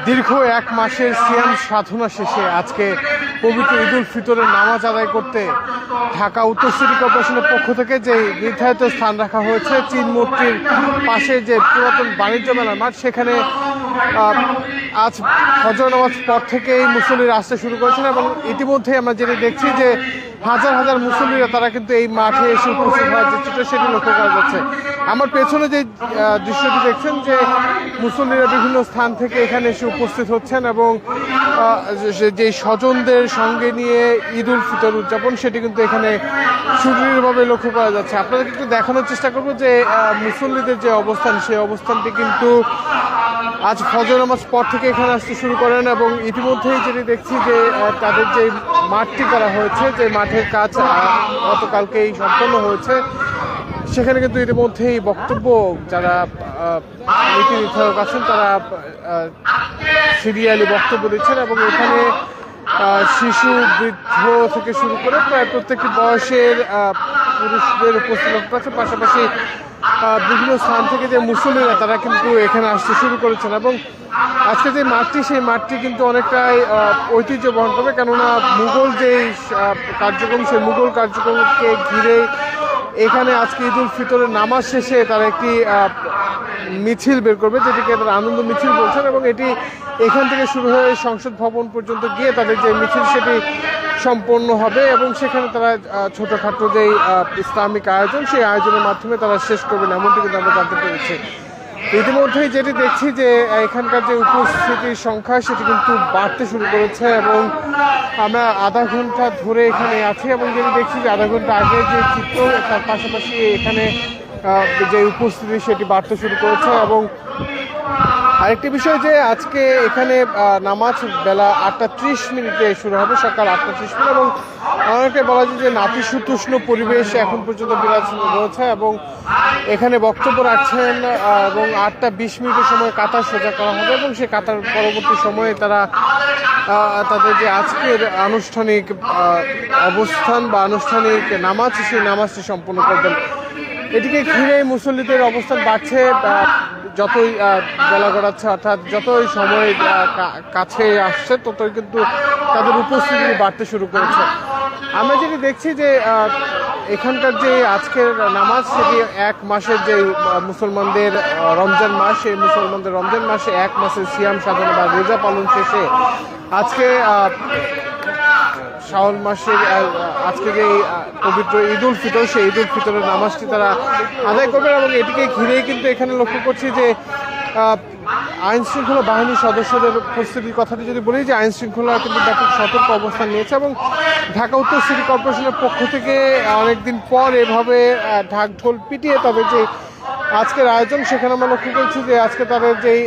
দীর্ঘ এক মাসের সিয়াম সাধনা শেষে আজকে পবিত্র ঈদুল ফিতরের নামাজ আদায় করতে ঢাকা উত্তর সিটি কর্পোরেশনের পক্ষ থেকে যে নির্ধারিত স্থান রাখা হয়েছে চীন মূর্তির পাশে যে পুরাতন বাণিজ্য মেলার মাঠ, সেখানে আজ ফজর নামাজ পর থেকেই মুসল্লিরা আসতে শুরু করেছেন এবং ইতিমধ্যে আমরা যেটা দেখছি যে হাজার হাজার মুসল্লিরা তারা কিন্তু এই মাঠে এসে উপস্থিত হওয়ার যে চিত্র সেটি লক্ষ্য করা যাচ্ছে। আমার পেছনে যে দৃশ্যটি দেখছেন যে মুসল্লিরা বিভিন্ন স্থান থেকে এখানে এসে উপস্থিত হচ্ছেন এবং যে স্বজনদের সঙ্গে নিয়ে ঈদ উল ফিতর উদযাপন সেটি কিন্তু এখানে সুদৃঢ়ভাবে লক্ষ্য করা যাচ্ছে। আপনাদেরকে একটু দেখানোর চেষ্টা করব যে মুসল্লিদের যে অবস্থান, সেই অবস্থানটি কিন্তু আজ ফজর নামাজ পর থেকে এখানে আসতে শুরু করেন এবং ইতিমধ্যেই যেটি দেখছি যে তাদের যে মাঠটি করা হয়েছে, যে মাঠের কাজ গতকালকেই সম্পন্ন হয়েছে, সেখানে কিন্তু ইতিমধ্যেই বক্তব্য যারা নীতি নির্ধারক আছেন তারা সিরিয়ালি বক্তব্য দিচ্ছেন এবং এখানে শিশু, বৃদ্ধ থেকে শুরু করে প্রায় প্রত্যেকটি বয়সের পুরুষদের উপস্থিত আছে। পাশাপাশি বিভিন্ন স্থান থেকে যে মুসল্লিরা তারা কিন্তু এখানে আসতে শুরু করেছেন এবং আজকে যে মাঠটি, সেই মাঠটি কিন্তু অনেকটাই ঐতিহ্য বহন করবে, কেননা মুঘল যে কার্যক্রম, সেই মুঘল কার্যক্রমকে ঘিরে এখানে আজকে ঈদ উল ফিতরের নামাজ শেষে তারা একটি মিছিল বের করবে, যেটিকে তারা আনন্দ মিছিল বলছেন এবং এটি এখান থেকে শুরু হয়ে সংসদ ভবন পর্যন্ত গিয়ে তাদের যে মিছিল সেটি সম্পন্ন হবে এবং সেখানে তারা ছোটোখাটো যেই ইসলামিক আয়োজন, সেই আয়োজনের মাধ্যমে তারা শেষ করবেন, এমনটি কিন্তু আমরা জানতে পেরেছি। ইতিমধ্যেই যেটি দেখছি যে এখানকার যে উপস্থিতির সংখ্যা সেটি কিন্তু বাড়তে শুরু করেছে এবং আমরা আধা ঘন্টা ধরে এখানে আছি এবং যেটি দেখছি যে আধা ঘন্টা আগে যে চিত্র, তার পাশাপাশি এখানে যে উপস্থিতি সেটি বাড়তে শুরু করেছে এবং আরেকটি বিষয় যে আজকে এখানে নামাজ বেলা 8:30 শুরু হবে, সকাল 8:30 এবং অনেকটাই বলা যায় যে নাতিশীতোষ্ণ পরিবেশ এখন পর্যন্ত বিরাজ রয়েছে এবং এখানে বক্তব্য রাখছেন এবং 8:20 সময় কাতার সোজা করা হবে এবং সেই কাতার পরবর্তী সময়ে তারা তাদের যে আজকের আনুষ্ঠানিক অবস্থান বা আনুষ্ঠানিক নামাজ, সেই নামাজটি সম্পন্ন করবেন। এটিকে ঘিরে মুসল্লিদের অবস্থান বাড়ছে যতই বেলা গড়াচ্ছে, অর্থাৎ যতই সময় কাছে আসছে ততই কিন্তু তাদের উপস্থিতি বাড়তে শুরু করেছে। আমরা যেটি দেখছি যে এখানকার যে আজকের নামাজ, সেটি এক মাসের যে মুসলমানদের রমজান মাস, সেই মুসলমানদের রমজান মাসে এক মাসের সিয়াম সাধনা বা রোজা পালন শেষে আজকে শাওয়াল মাসের আজকে যে পবিত্র ঈদ উল ফিতর, সেই ঈদ উল ফিতরের নামাজটি তারা আদায় করবেন এবং এটিকে ঘিরেই কিন্তু এখানে লক্ষ্য করছি যে আইন শৃঙ্খলা বাহিনীর সদস্যদের উপস্থিতির কথাটি যদি বলি, যে আইন শৃঙ্খলা কিন্তু ব্যাপক সতর্ক অবস্থান নিয়েছে এবং ঢাকা উত্তর সিটি কর্পোরেশনের পক্ষ থেকে অনেকদিন পর এভাবে ঢাক ঢোল পিটিয়ে তবে যে আজকের আয়োজন, সেখানে আমরা লক্ষ্য করছি যে আজকে তাদের যেই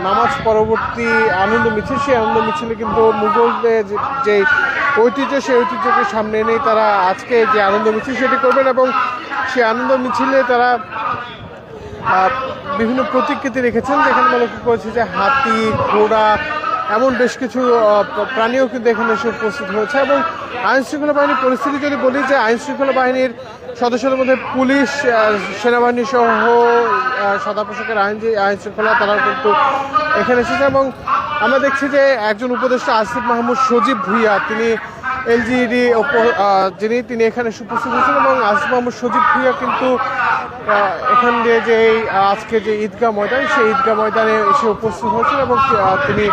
নামাজ পরবর্তী আনন্দ মিছিল, সেই আনন্দ মিছিলে কিন্তু মুঘলদের যে ঐতিহ্য, সেই ঐতিহ্যকে সামনে এনেই তারা আজকে যে আনন্দ মিছিল সেটি করবেন এবং সেই আনন্দ মিছিলে তারা বিভিন্ন প্রতিকৃতি রেখেছেন, যেখানে আমরা লক্ষ্য করেছি যে হাতি, ঘোড়া, এমন বেশ কিছু প্রাণীও কিন্তু এখানে এসে উপস্থিত হয়েছে এবং আইন শৃঙ্খলা বাহিনীর পরিস্থিতি যদি বলি, যে আইন শৃঙ্খলা বাহিনীর সদস্যদের মধ্যে পুলিশ, সেনাবাহিনী সহ সাদা পোশাকের আইন শৃঙ্খলা তারা কিন্তু এখানে এসেছে এবং আমরা দেখছি যে একজন উপদেষ্টা আসিফ মাহমুদ সজীব ভুইয়া, তিনি এলজিইডি তিনি এখানে উপস্থিত হয়েছেন এবং আসিফ মাহমুদ সজীব ভুইয়া কিন্তু এখান দিয়ে যে আজকে যে ঈদগাহ ময়দান, সেই ঈদগাহ ময়দানে এসে উপস্থিত হয়েছেন এবং তিনি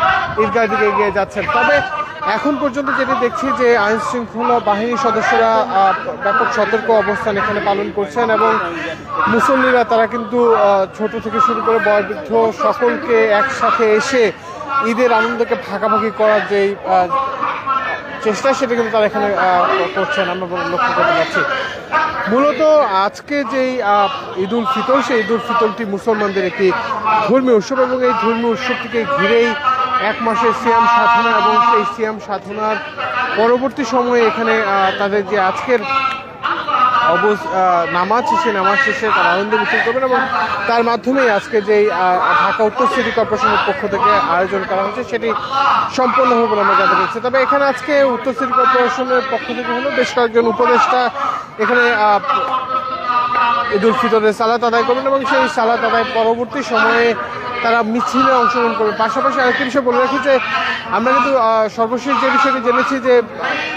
ঈদগাহ দিকে এগিয়ে যাচ্ছেন। তবে এখন পর্যন্ত যেটি দেখছি যে আইন শৃঙ্খলা বাহিনীর সদস্যরা ব্যাপক সতর্ক অবস্থান এখানে পালন করছেন এবং মুসল্লিরা তারা কিন্তু ছোট থেকে শুরু করে বয়োবৃদ্ধ সকলকে একসাথে এসে ঈদের আনন্দকে ভাগাভাগি করার যেই চেষ্টা, সেটা কিন্তু তারা এখানে করছেন, আমরা লক্ষ্য করতে পারছি। মূলত আজকে যেই ঈদ উল ফিতর, সেই ঈদ উল ফিতরটি মুসলমানদের একটি ধর্মীয় উৎসব এবং এই ধর্মীয় উৎসবটিকে ঘিরেই এক মাসের সিয়াম সাধনা এবং সেই সিয়াম সাধনার পরবর্তী সময়ে এখানে তাদের যে আজকের নামাজ, সেই নামাজ শেষে তারা আনন্দ মিছিল করবেন এবং তার মাধ্যমেই আজকে যেই ঢাকা উত্তর সিটি কর্পোরেশনের পক্ষ থেকে আয়োজন করা হয়েছে সেটি সম্পন্ন হবে বলে আমরা জানতে পেরেছি। তবে এখানে আজকে উত্তর সিটি কর্পোরেশনের পক্ষ থেকে হলো বেশ কয়েকজন উপদেষ্টা এখানে ঈদ উল ফিতরের সালাত আদায় করবেন এবং সেই সালাত আদায় পরবর্তী সময়ে তারা মিছিলে অংশগ্রহণ করবে। পাশাপাশি আরেকটি বিষয় বলে রাখি যে আমরা কিন্তু সর্বশেষ যে বিষয়টি জেনেছি যে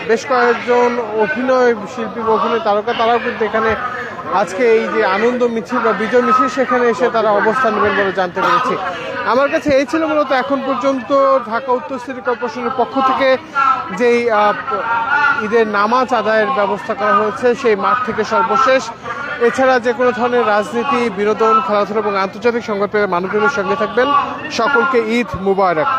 বেশ কয়েকজন অভিনয় শিল্পী বা অভিনয় তারকা তারাও কিন্তু এখানে আজকে এই যে আনন্দ মিছিল বা বিজয় মিছিল সেখানে এসে তারা অবস্থান নেবেন বলে জানতে পেরেছি। আমার কাছে এই ছিল মূলত এখন পর্যন্ত ঢাকা উত্তর সিটি কর্পোরেশনের পক্ষ থেকে যেই ঈদের নামাজ আদায়ের ব্যবস্থা করা হয়েছে সেই মাঠ থেকে সর্বশেষ। এছাড়া যে কোনো ধরনের রাজনীতি, বিনোদন, খেলাধুলা এবং আন্তর্জাতিক সংবাদ পেয়ে মানবজনের সঙ্গে থাকবেন। সকলকে ঈদ মুবারক।